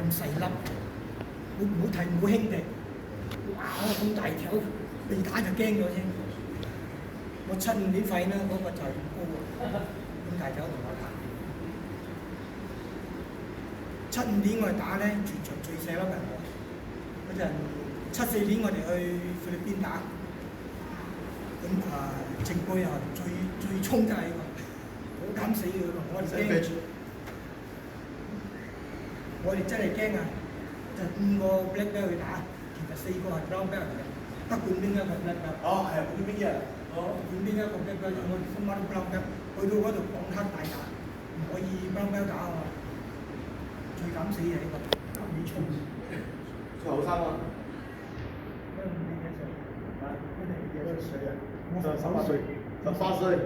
咁細粒，唔好睇唔好輕敵。哇！咁大條，被打就驚咗先。我75年肺啦，嗰、個就係咁高啊，咁大條同我打。75年我哋打咧，全場最細粒人我。嗰陣74年我哋去菲律賓打，咁正杯啊最衝就係呢個，好膽死嘅喎，我哋驚。我哋真係驚啊！就5個 black belt 去打，其實4個係 brown belt 嚟嘅，得冠軍一個 black belt。哦，係冠軍嘅。哦，冠軍一個 black belt，我哋今晚都 brown belt，去到嗰度講黑大打，唔可以 brown belt 打啊嘛，最膽死嘅呢個，咁你衝。最後生啊！嗰陣你幾歲？嗰陣你幾多歲啊？我18歲。18歲。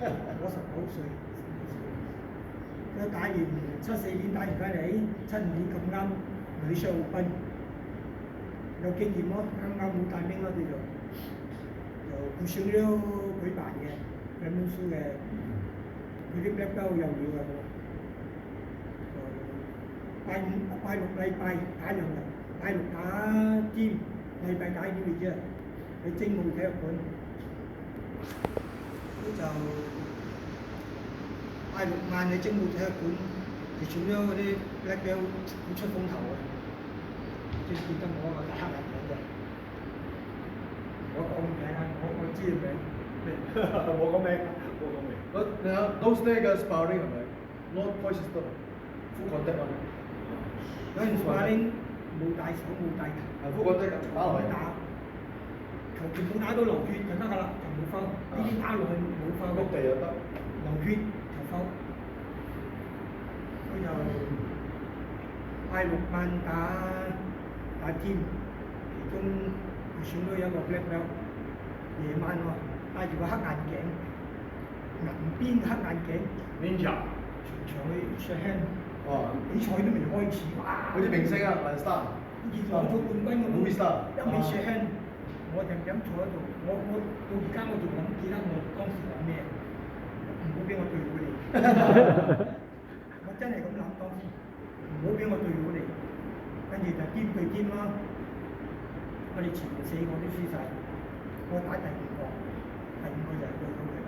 我19歲。一打完74年打完翻嚟，75年咁啱女雙奧賓，有經驗咯，啱啱冇帶兵咯叫做，就顧少了舉辦嘅，兩本書嘅，佢啲 black belt 有料嘅喎，拜六禮拜打兩日，拜六打尖，禮拜打啲咩啫？喺精武體育館，就。拜六晚喺精武體育館，就選咗嗰啲 black belt 好出風頭嘅，即係見得我個大黑人咁嘅。我講名啊，我知道名，冇講名，冇講名。Those days 嘅 sparring 係咪 ？Not point system， full contact 啊。嗰陣 sparring 冇帶手冇帶頭，係 full contact 打落去。求其冇打到流血就得㗎啦，就冇分。呢啲打落去冇分。碌地就得。流血。佢就拜六晚打尖，其中佢選咗一個 black belt， 夜晚喎戴住個黑眼鏡，銀邊黑眼鏡 Ninja， 全場去 shake hand， 比賽都未開始，哇！好似明星啊，文 star， 好似攞咗冠軍咁，一味 shake hand， 我就咁坐喺度，我到而家我仲記得我當時諗咩，唔好俾我對到你。我真係咁諗當時，唔好俾我對到你，跟住就肩對肩啦。我哋前4個都輸晒，我打第5個就係對到佢啦。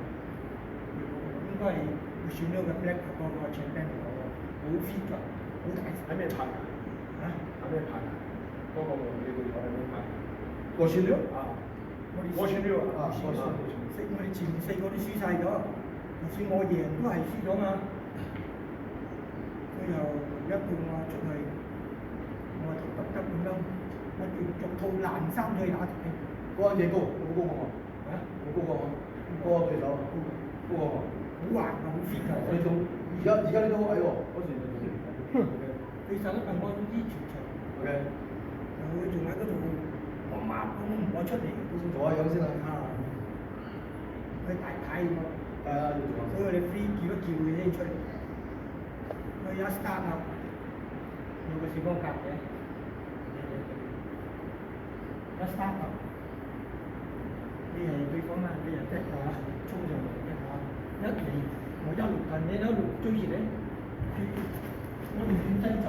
應該係佢選咗個 black 嗰個 champion 嚟嘅喎，好 fit 㗎，好大。喺咩排啊？喺咩排啊？嗰個你哋講係咩排？過選了啊！過選了啊！我哋前4個都輸晒咗，就算我贏都係輸咗嘛。佢又一到我出去，我就得咁樣，我逐套爛衫去打踢。嗰陣幾高？好高喎！好高喎！高啊對手，高啊！好橫啊，好 fit 㗎！你仲而家你都好矮喎，嗰時你仲對手都問我啲全場。OK。佢仲喺嗰度，我抹我唔攞出嚟。做下樣先啦。佢大牌喎。係啊，要做下。所以我哋 free 叫一叫佢先出嚟。佢一 start up 有個小方格嘅，一 start up 你係對方啦，你又即係衝上嚟一下，一嚟我一路近你一路追住你，我連轉身走，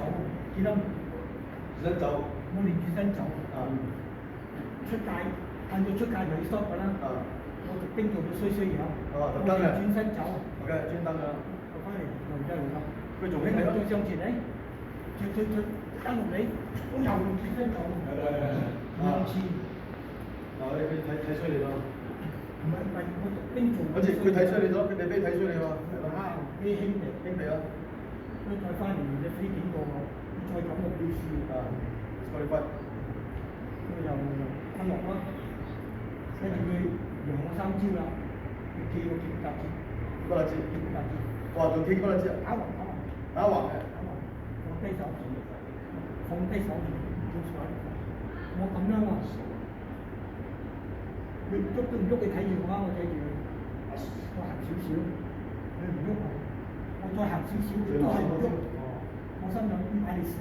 記得？轉身走。我連轉身走。出界，按照出界就要 stop 㗎啦。我特登做到衰衰樣。特登嘅。轉身走。OK，專登㗎。我翻嚟又真係得。佢仲興你咯。再向前嚟，一路嚟，我又轉身走。兩次。佢睇衰你咯。唔係，我特登做。好似佢睇衰你咗，佢哋俾睇衰你喎。啲兄弟啊。佢再翻嚟，你飛點過我，再咁我要輸。過你分。佢又落啦，跟住佢揚我3招啦，佢企我幾百招。幾百招？哇！仲企幾百招？打橫。打橫嘅。放低手，我咁樣喎。佢喐都唔喐，你睇住我啊！我睇住佢，我行少少，佢唔喐啊！我再行少少，佢都係唔喐。我心諗點解你死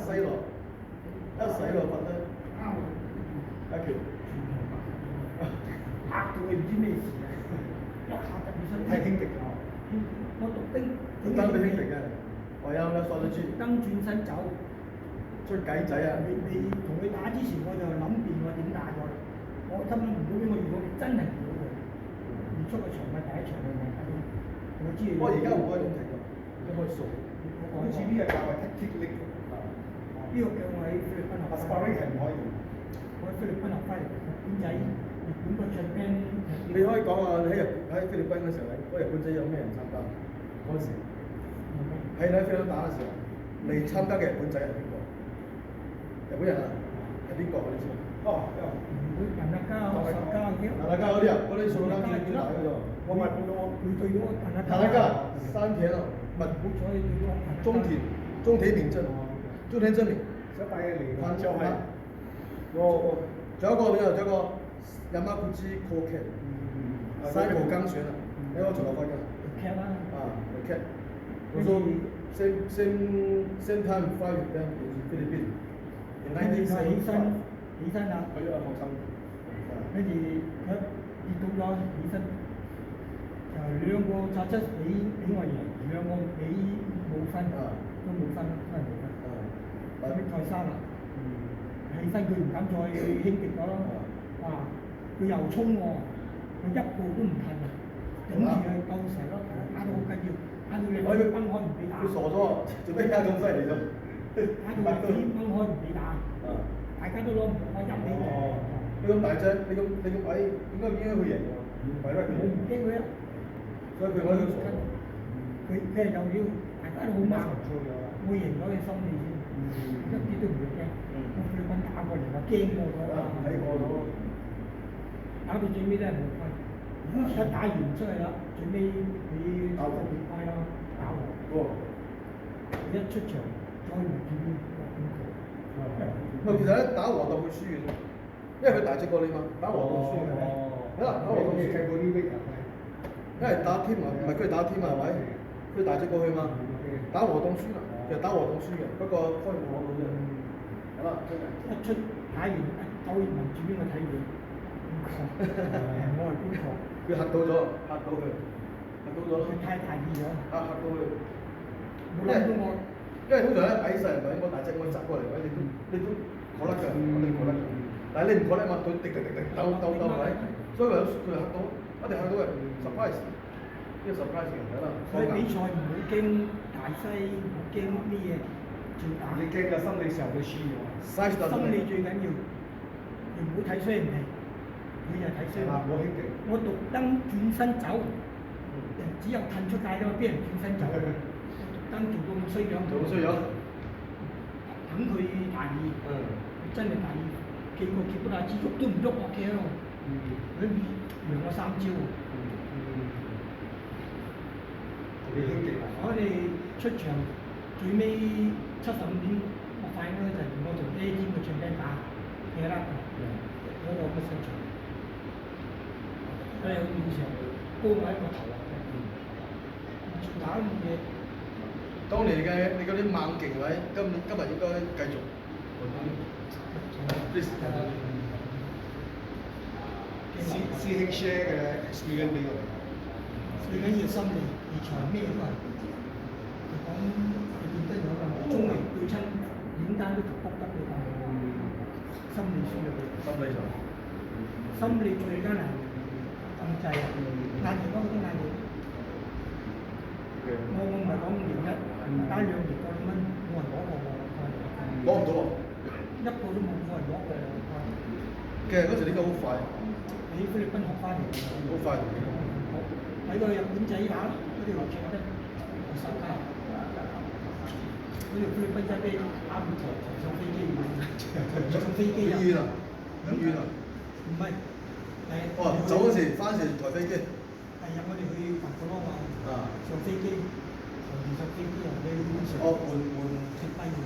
死落，死落瞓低。一拳。嚇到佢唔知咩事啊！一下就起身。太輕敵啦！我獨兵。特登俾輕敵嘅，我係啊，你索咗豬，登轉身走。出計仔啊！你同佢打之前，我就諗掂我點打佢。我根本唔好俾我遇到，真係遇到佢。唔出個場嘅第一場嘅咪睇到，我知。不過而家唔可以咁停㗎，而家可以數。好似呢個教係 tactic 力啊，呢個叫我喺菲律賓學。sparring 係唔可以用。我喺菲律賓學翻嚟，日本仔，日本個 champion。你可以講下你喺菲律賓嗰時候，嗰日本仔有咩人參加？嗰時喺你喺菲律賓打嘅時候，你參加嘅日本仔係邊個？日本人啊，係邊個你知？哦，人家交，手交啲。大家嗰啲啊，嗰啲數單最大嗰度。我咪佢對咗大家山田啊，唔係好彩對咗中田明真，中田真明。想帶嘅嚟翻就係我仲有一個邊度？仲有一個Yamaguchi Koken，山口鋼船啊，呢個仲有翻㗎。Cat 啦。啊，Cat。我說 same time fight with them in Philippines。起身啦。佢係學生。跟住佢跌到咗起身，兩個擦出俾我贏，兩個俾冇分，都冇分，都係冇分。咁再生啦，起身佢唔敢再輕敵我咯。哇！佢又衝我，我一步都唔褪啊，頂住佢夠成咯，打到好緊要，打到你分開唔俾打。佢傻咗，做咩加咁犀利啫？打到你分開唔俾打，大家都攞唔到，我入你嘅。你咁大隻，你咁矮，應該去贏喎，唔係咩？我唔驚佢啊，所以佢可以傻。佢係有料，大家都好猛，會贏咗你心理先，一啲都唔會驚。我菲律賓打過嚟，我驚過咗啊！睇過咗，打到最尾都係冇分，一打完出去啦，最尾俾打分別派啦，打和。一出場再唔見邊個。其實咧打和就會輸嘅，因為佢大隻過你嘛，打和會輸嘅。係啦，打和會輸。因為打 team 啊，唔係佢打 team 啊，係咪？佢大隻過去嘛，打和當輸啦。其實打和當輸嘅，不過開唔攞到啫。係啦，一出打完走完民主邊個睇佢？我係邊個？佢嚇到咗，嚇到佢，嚇到咗。佢太大意咗。嚇到佢。冇諗到我。因為通常咧矮細人咪我大隻我襲過嚟，你都過得㗎，我哋過得㗎。但係你唔過得嘛，佢滴鬥係咪？所以佢嚇到，一定嚇到嘅 surprise，呢個 surprise 嘅係啦。所以比賽唔好驚大西，唔好驚乜嘢，照打。你驚嘅心理上會輸喎。心理最緊要，你唔好睇衰人哋，你就睇衰我。我獨登轉身走，只有褪出界啫嘛，俾人轉身走。登做到咁衰樣，做衰樣，等佢大意，真係大意，企個腳都大支，喐都唔喐，我企喺度，佢贏我3招。我哋出場最尾75點，我快嗰陣，我同 A 天嘅唱兵打，記得嗰個乜出場，佢有現場高我一個頭啊，打乜嘢？當年嘅你嗰啲猛勁位，今日應該繼續。師兄 share 嘅 experience 俾我哋。最緊要心理，比賽咩都係。講你見得有個中力對親，點單都卜得你，但係心理輸咗佢。心理最艱難控制啊！壓住嗰啲壓住。我唔係講1年1，打2年過2蚊，冇人攞過我。攞唔到喎。一個都冇人攞過我。其實嗰時呢個好快。喺菲律賓學翻嚟。好快。睇個日本仔打，嗰條路長得手架，嗰條菲律賓仔俾打唔同，上飛機上飛機啊！遠啊！咁遠啊！唔係，哦，走嗰時翻時台飛機。係啊，我哋去法國嘛，上飛機，上飛機啊！你點上？哦，換踢跛喎。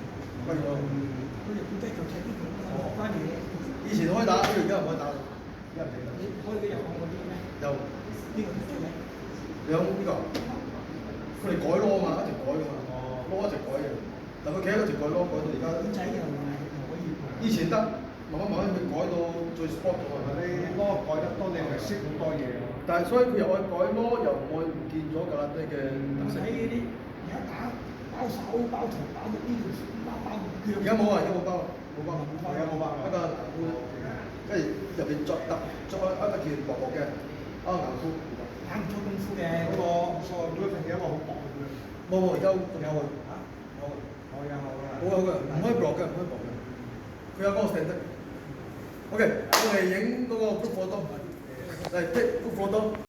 跛咗。嗰日本仔就踢呢條，翻嚟。以前可以打，而家唔可以打。而家唔使打。你開嗰日我嗰啲咩？有。呢個出嚟。有呢個，佢哋改攞嘛，一直改噶嘛，攞一直改嘅。但佢企喺度一直改攞，改到而家。本仔又可以。以前得，慢慢佢改到最 sport 咗啊！你攞改得多，你係識好多嘢。但係所以佢又愛改攞，又唔愛唔見咗㗎啦，啲嘅特色。睇嗰啲而家打包手，包頭包到呢條包腳。而家冇啊，而家冇包啊，冇包，而家冇包一個硬箍，跟住入邊再一件薄薄嘅，一個硬箍。打唔出功夫嘅嗰個嗰份嘢一個好薄嘅。冇，而家仲有啊，我有好啦。好嘅，唔可以薄嘅，唔可以薄嘅。佢有嗰個 stand。OK，我哋影嗰個 group photo，嚟 take group photo。